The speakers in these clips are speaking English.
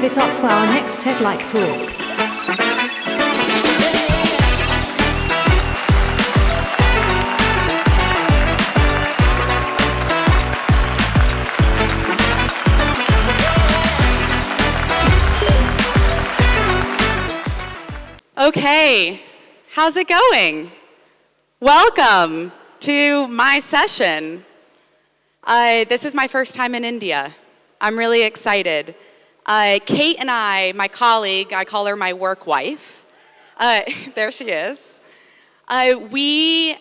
give it up for our next TED-like talk. Okay, how's it going? Welcome to my session. This is my first time in India. I'm really excited. Kate and I, my colleague, I call her my work wife. There she is. We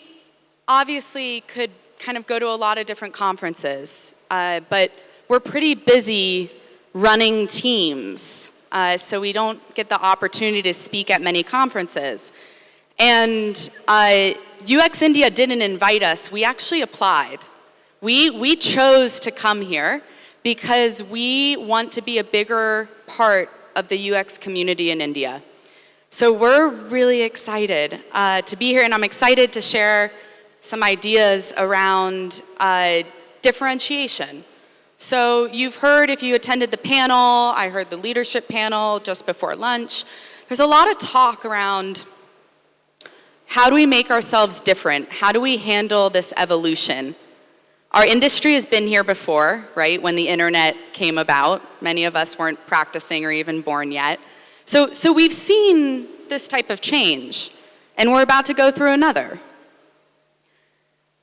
obviously could kind of go to a lot of different conferences, but we're pretty busy running teams. So we don't get the opportunity to speak at many conferences. And UX India didn't invite us. We actually applied. We chose to come here because we want to be a bigger part of the UX community in India. So we're really excited to be here, and I'm excited to share some ideas around differentiation. So you've heard, if you attended the panel, I heard the leadership panel just before lunch. There's a lot of talk around how do we make ourselves different? How do we handle this evolution? Our industry has been here before, right? When the internet came about, many of us weren't practicing or even born yet. So we've seen this type of change, and we're about to go through another.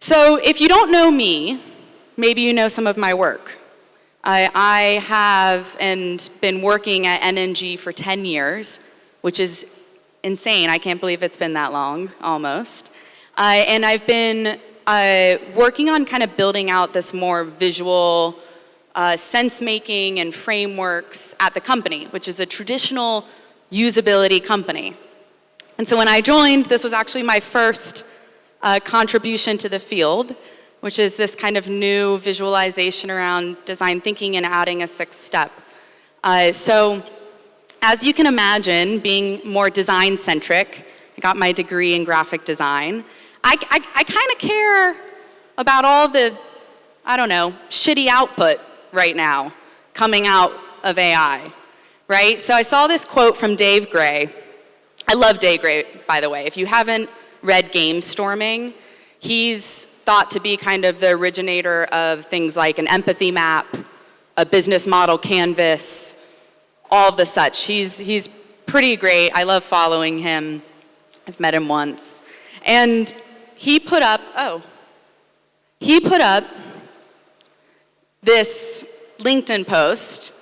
So if you don't know me, maybe you know some of my work. I have been working at NNG for 10 years, which is insane. I can't believe it's been that long, almost. And I've been working on kind of building out this more visual sense-making and frameworks at the company, which is a traditional usability company. And so when I joined, this was actually my first contribution to the field, which is this kind of new visualization around design thinking and adding a sixth step. So as you can imagine, being more design-centric, I got my degree in graphic design. I kind of care about all the, I don't know, shitty output right now coming out of AI, right? So I saw this quote from Dave Gray. I love Dave Gray, by the way. If you haven't read Game Storming, he's thought to be kind of the originator of things like an empathy map, a business model canvas, all of the such. He's pretty great. I love following him. I've met him once. And he put up this LinkedIn post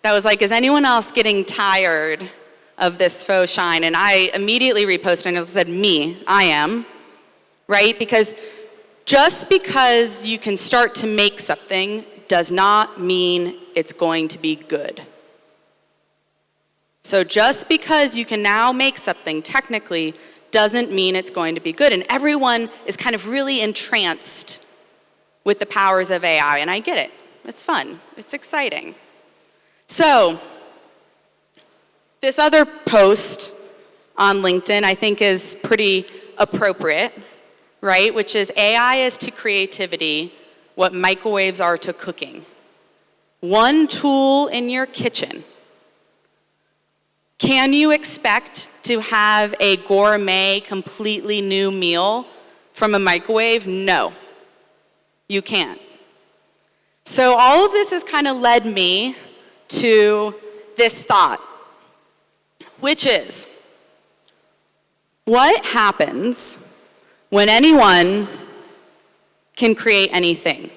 that was like, is anyone else getting tired of this faux shine? And I immediately reposted and said, me, I am, right? Because just because you can start to make something does not mean it's going to be good. So just because you can now make something technically doesn't mean it's going to be good. And everyone is kind of really entranced with the powers of AI, and I get it. It's fun. It's exciting. So this other post on LinkedIn I think is pretty appropriate, right? Which is AI is to creativity what microwaves are to cooking. One tool in your kitchen. Can you expect to have a gourmet, completely new meal from a microwave? No, you can't. So all of this has kind of led me to this thought, which is, what happens when anyone can create anything?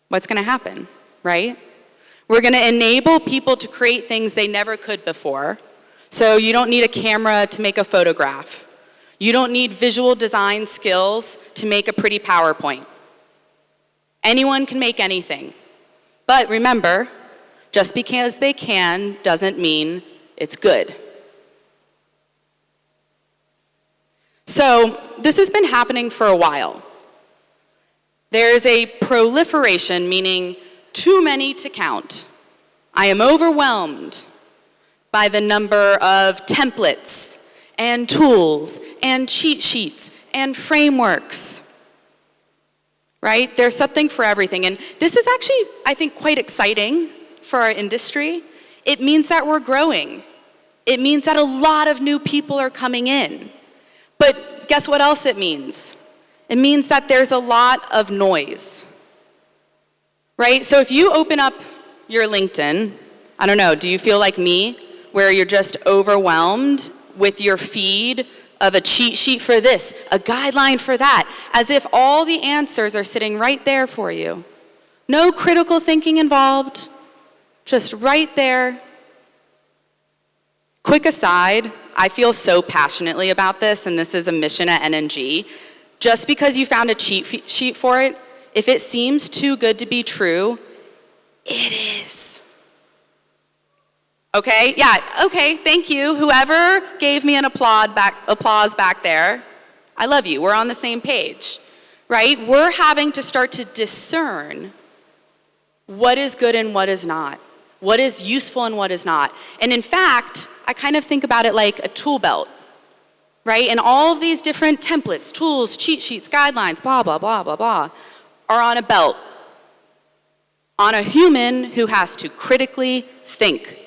What's going to happen, right? We're going to enable people to create things they never could before. So you don't need a camera to make a photograph. You don't need visual design skills to make a pretty PowerPoint. Anyone can make anything. But remember, just because they can doesn't mean it's good. So this has been happening for a while. There's a proliferation, meaning too many to count. I am overwhelmed by the number of templates and tools and cheat sheets and frameworks, right? There's something for everything. And this is actually, I think, quite exciting for our industry It means that we're growing. It means that a lot of new people are coming in. But guess what else it means? It means that there's a lot of noise, right? So if you open up your LinkedIn, I don't know, do you feel like me, where you're just overwhelmed with your feed of a cheat sheet for this, a guideline for that, as if all the answers are sitting right there for you? No critical thinking involved, just right there. Quick aside, I feel so passionately about this, and this is a mission at NNG. Just because you found a cheat sheet for it, if it seems too good to be true, it is. Okay? Yeah, okay, thank you. Whoever gave me an applause back there, I love you. We're on the same page, right? We're having to start to discern what is good and what is not, what is useful and what is not. And in fact, I kind of think about it like a tool belt, right? And all of these different templates, tools, cheat sheets, guidelines, blah, blah, blah, blah, blah, are on a belt, on a human who has to critically think.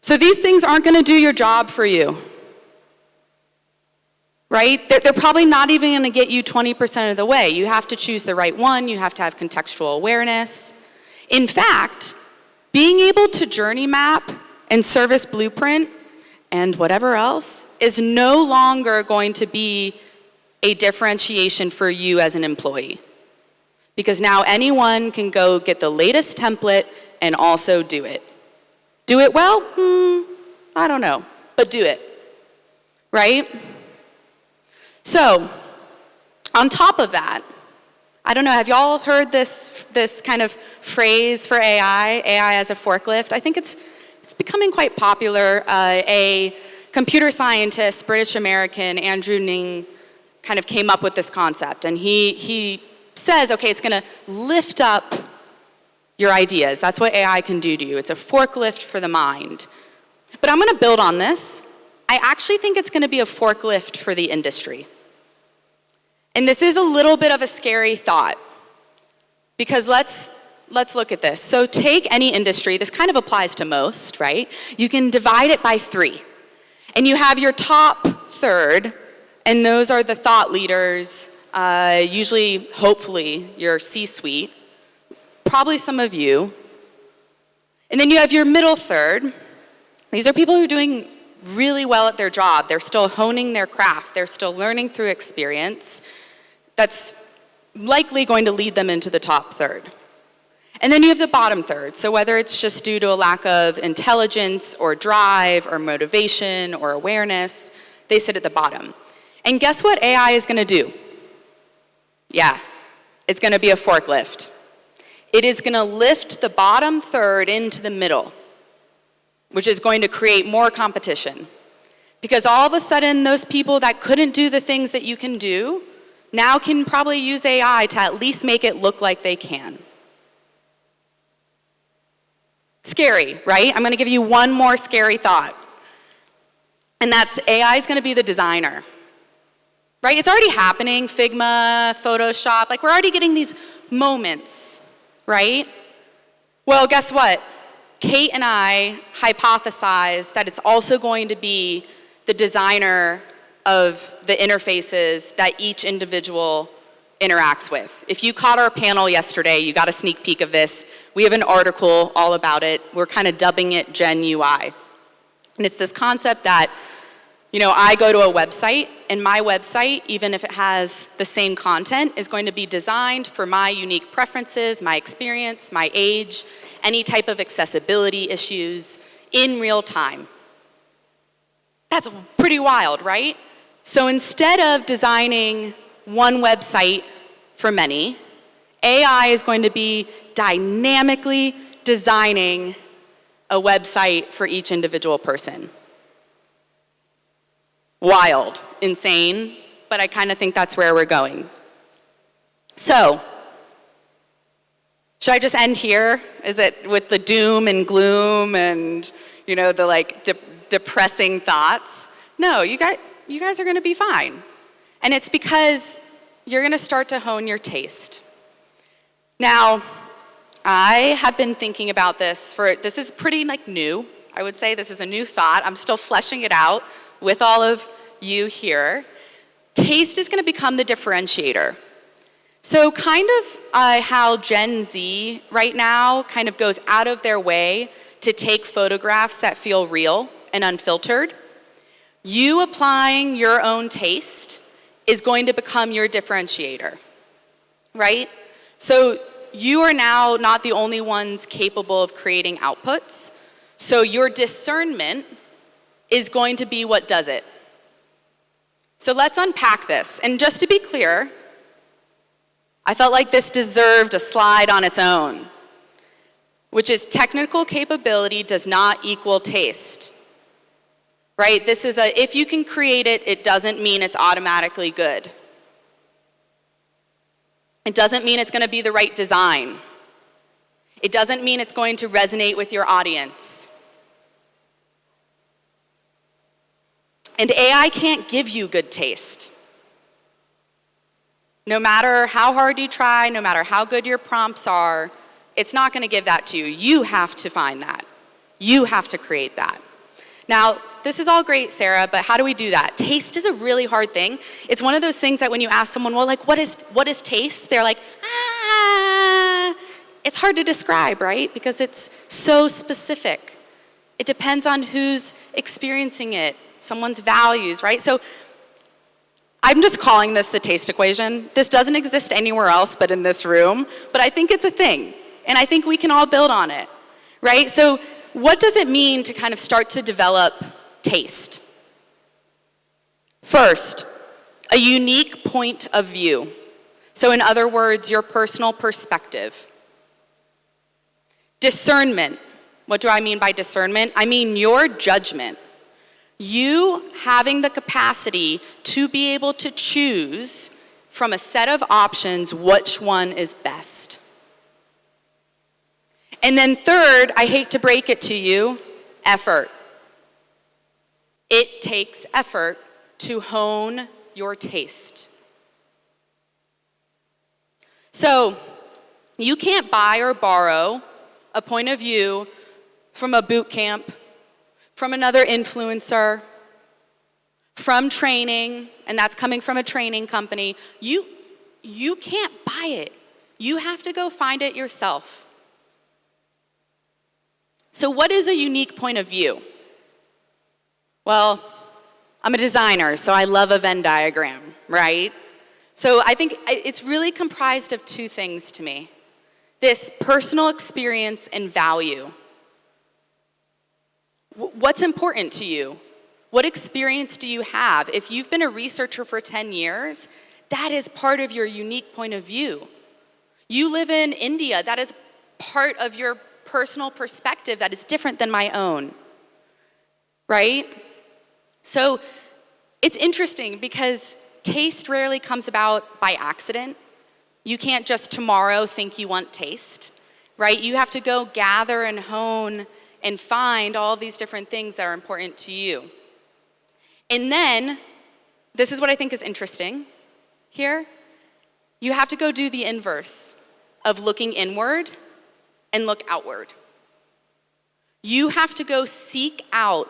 So these things aren't going to do your job for you, right? They're probably not even going to get you 20% of the way. You have to choose the right one. You have to have contextual awareness. In fact, being able to journey map and service blueprint and whatever else is no longer going to be a differentiation for you as an employee. Because now anyone can go get the latest template and also do it. Do it well? I don't know, but do it, right? So, on top of that, I don't know, have y'all heard this kind of phrase for AI as a forklift? I think it's becoming quite popular. A computer scientist, British American, Andrew Ng, kind of came up with this concept, and he says, okay, it's gonna lift up your ideas. That's what AI can do to you. It's a forklift for the mind. But I'm gonna build on this. I actually think it's gonna be a forklift for the industry. And this is a little bit of a scary thought, because let's look at this. So take any industry, this kind of applies to most, right? You can divide it by 3. And you have your top third, and those are the thought leaders, usually, hopefully, your C-suite, probably some of you. And then you have your middle third. These are people who are doing really well at their job. They're still honing their craft. They're still learning through experience. That's likely going to lead them into the top third. And then you have the bottom third. So whether it's just due to a lack of intelligence or drive or motivation or awareness, they sit at the bottom. And guess what AI is going to do? Yeah, it's going to be a forklift. It is going to lift the bottom third into the middle, which is going to create more competition. Because all of a sudden, those people that couldn't do the things that you can do now can probably use AI to at least make it look like they can. Scary, right? I'm going to give you one more scary thought. And that's AI is going to be the designer. Right? It's already happening. Figma, Photoshop, like we're already getting these moments, right? Well, guess what? Kate and I hypothesized that it's also going to be the designer of the interfaces that each individual interacts with. If you caught our panel yesterday, you got a sneak peek of this. We have an article all about it. We're kind of dubbing it Gen UI. And it's this concept that, you know, I go to a website, and my website, even if it has the same content, is going to be designed for my unique preferences, my experience, my age, any type of accessibility issues in real time. That's pretty wild, right? So instead of designing one website for many, AI is going to be dynamically designing a website for each individual person. Wild, insane, but I kind of think that's where we're going. So, should I just end here? Is it with the doom and gloom and, you know, the like depressing thoughts? No, you guys are going to be fine. And it's because you're going to start to hone your taste. Now, I have been thinking about this is pretty new. I would say this is a new thought. I'm still fleshing it out with all of you here. Taste is going to become the differentiator. So kind of how Gen Z right now kind of goes out of their way to take photographs that feel real and unfiltered, you applying your own taste is going to become your differentiator, right? So you are now not the only ones capable of creating outputs. So your discernment is going to be what does it. So let's unpack this. And just to be clear, I felt like this deserved a slide on its own, which is technical capability does not equal taste, right? This is if you can create it, it doesn't mean it's automatically good. It doesn't mean it's going to be the right design. It doesn't mean it's going to resonate with your audience. And AI can't give you good taste. No matter how hard you try, no matter how good your prompts are, it's not going to give that to you. You have to find that. You have to create that. Now, this is all great, Sarah, but how do we do that? Taste is a really hard thing. It's one of those things that when you ask someone, well, like, what is taste? They're like, it's hard to describe, right? Because it's so specific. It depends on who's experiencing it, someone's values, right? So I'm just calling this the taste equation. This doesn't exist anywhere else but in this room, but I think it's a thing, and I think we can all build on it, right? So what does it mean to kind of start to develop taste? First, a unique point of view. So in other words, your personal perspective. Discernment. What do I mean by discernment? I mean your judgment. You having the capacity to be able to choose from a set of options which one is best. And then third, I hate to break it to you, effort. It takes effort to hone your taste. So you can't buy or borrow a point of view from a boot camp, from another influencer, from training, and that's coming from a training company. You can't buy it. You have to go find it yourself. So what is a unique point of view? Well, I'm a designer, so I love a Venn diagram, right? So I think it's really comprised of two things to me. This personal experience and value. What's important to you? What experience do you have? If you've been a researcher for 10 years, that is part of your unique point of view. You live in India, that is part of your personal perspective that is different than my own, right? So it's interesting because taste rarely comes about by accident. You can't just tomorrow think you want taste, right? You have to go gather and hone and find all these different things that are important to you. And then, this is what I think is interesting here. You have to go do the inverse of looking inward and look outward. You have to go seek out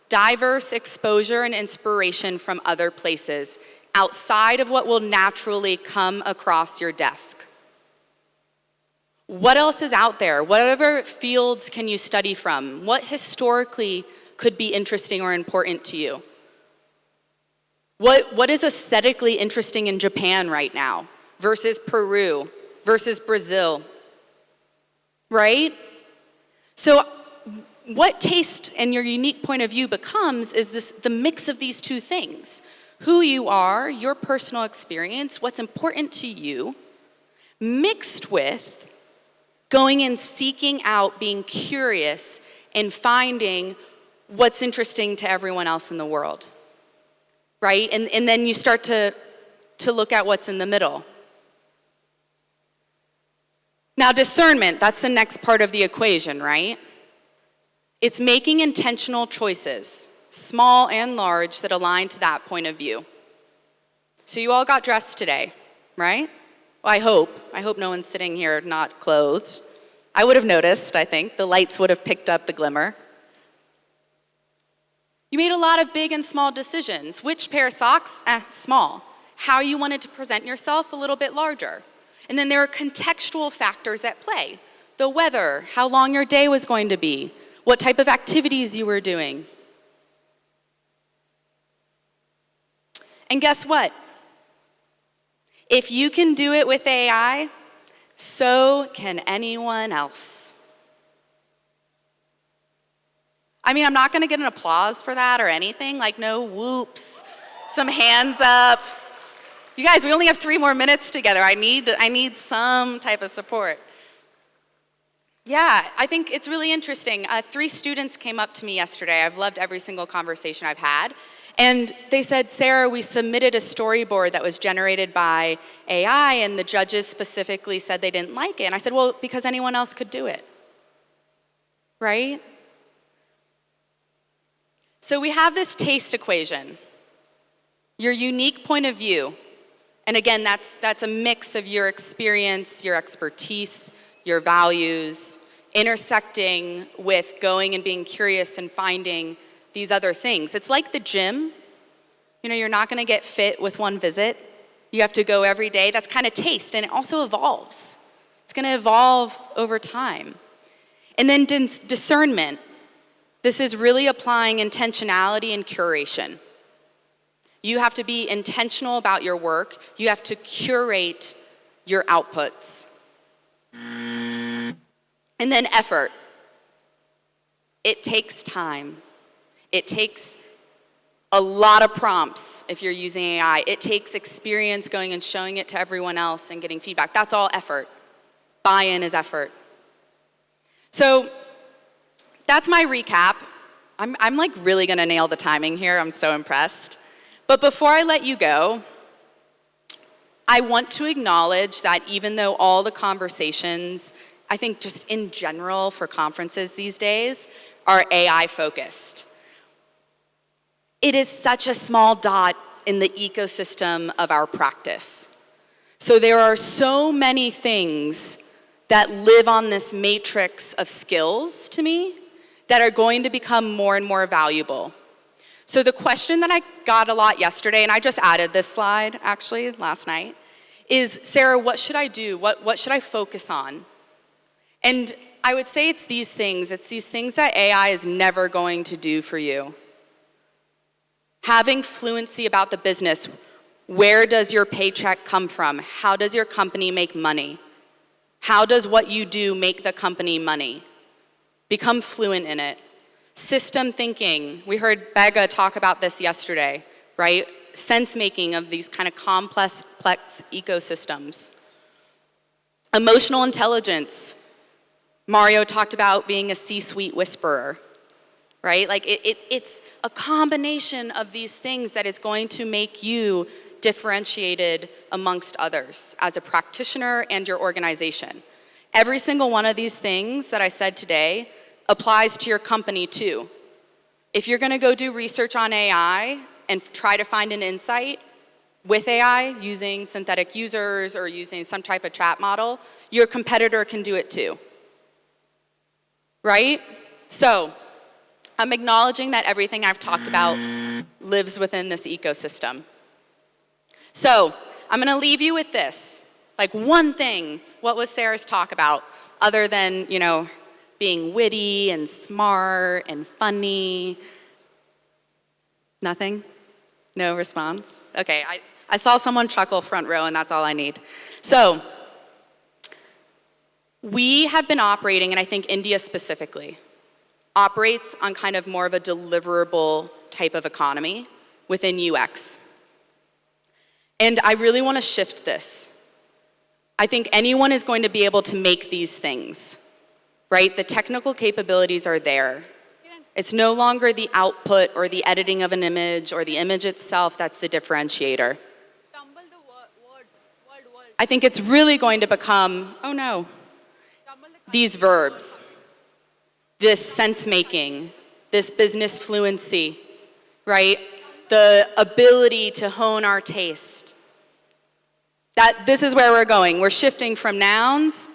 diverse exposure and inspiration from other places outside of what will naturally come across your desk. What else is out there? Whatever fields can you study from? What historically could be interesting or important to you? What is aesthetically interesting in Japan right now versus Peru versus Brazil? Right? So what taste and your unique point of view becomes is the mix of these two things. Who you are, your personal experience, what's important to you, mixed with going and seeking out, being curious, and finding what's interesting to everyone else in the world, right? And then you start to look at what's in the middle. Now, discernment, that's the next part of the equation, right? It's making intentional choices, small and large, that align to that point of view. So you all got dressed today, right? Well, I hope no one's sitting here not clothed. I would have noticed, I think. The lights would have picked up the glimmer. You made a lot of big and small decisions. Which pair of socks? Small. How you wanted to present yourself? A little bit larger. And then there are contextual factors at play. The weather, how long your day was going to be, what type of activities you were doing. And guess what? If you can do it with AI, so can anyone else. I mean, I'm not gonna get an applause for that or anything, like no whoops, some hands up. You guys, we only have 3 more minutes together. I need some type of support. Yeah, I think it's really interesting. 3 students came up to me yesterday. I've loved every single conversation I've had. And they said, Sarah, we submitted a storyboard that was generated by AI, and the judges specifically said they didn't like it. And I said, well, because anyone else could do it, right? So we have this taste equation, your unique point of view. And again, that's a mix of your experience, your expertise, your values, intersecting with going and being curious and finding these other things. It's like the gym. You know, you're not gonna get fit with one visit. You have to go every day. That's kind of taste, and it also evolves. It's gonna evolve over time. And then discernment. This is really applying intentionality and curation. You have to be intentional about your work. You have to curate your outputs. And then effort. It takes time. It takes a lot of prompts if you're using AI. It takes experience going and showing it to everyone else and getting feedback. That's all effort. Buy-in is effort. So that's my recap. I'm like really gonna nail the timing here. I'm so impressed. But before I let you go, I want to acknowledge that even though all the conversations, I think just in general for conferences these days, are AI focused, it is such a small dot in the ecosystem of our practice. So there are so many things that live on this matrix of skills to me that are going to become more and more valuable. So the question that I got a lot yesterday, and I just added this slide actually last night, is, Sarah, what should I do? What should I focus on? And I would say it's these things. It's these things that AI is never going to do for you. Having fluency about the business. Where does your paycheck come from? How does your company make money? How does what you do make the company money? Become fluent in it. System thinking. We heard Bega talk about this yesterday, right? Sense making of these kind of complex ecosystems. Emotional intelligence. Mario talked about being a C-suite whisperer, right? Like it's a combination of these things that is going to make you differentiated amongst others as a practitioner and your organization. Every single one of these things that I said today applies to your company too. If you're gonna go do research on AI and try to find an insight with AI using synthetic users or using some type of chat model, your competitor can do it too. Right? So, I'm acknowledging that everything I've talked about lives within this ecosystem. So, I'm gonna leave you with this. Like one thing, what was Sarah's talk about? Other than, you know, being witty and smart and funny. Nothing? No response? Okay, I saw someone chuckle front row and that's all I need. So, we have been operating, and I think India specifically, operates on kind of more of a deliverable type of economy within UX. And I really want to shift this. I think anyone is going to be able to make these things, right? The technical capabilities are there. It's no longer the output or the editing of an image or the image itself that's the differentiator. I think it's really going to become, oh no, these verbs, this sense making, this business fluency, right? The ability to hone our taste. This is where we're going. We're shifting from nouns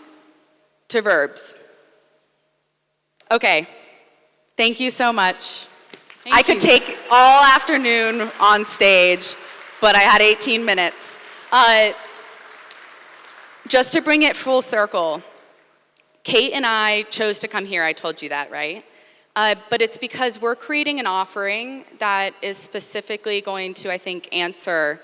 to verbs. Okay, thank you so much. I could take all afternoon on stage, but I had 18 minutes. Just to bring it full circle, Kate and I chose to come here, I told you that, right? But it's because we're creating an offering that is specifically going to, I think, answer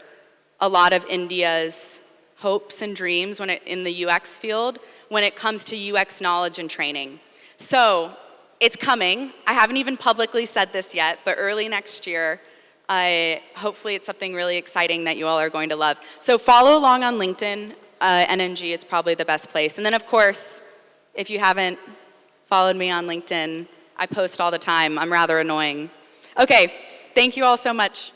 a lot of India's hopes and dreams in the UX field when it comes to UX knowledge and training. So it's coming. I haven't even publicly said this yet, but early next year, hopefully it's something really exciting that you all are going to love. So follow along on LinkedIn, NNG, it's probably the best place. And then of course, if you haven't followed me on LinkedIn, I post all the time. I'm rather annoying. Okay, thank you all so much.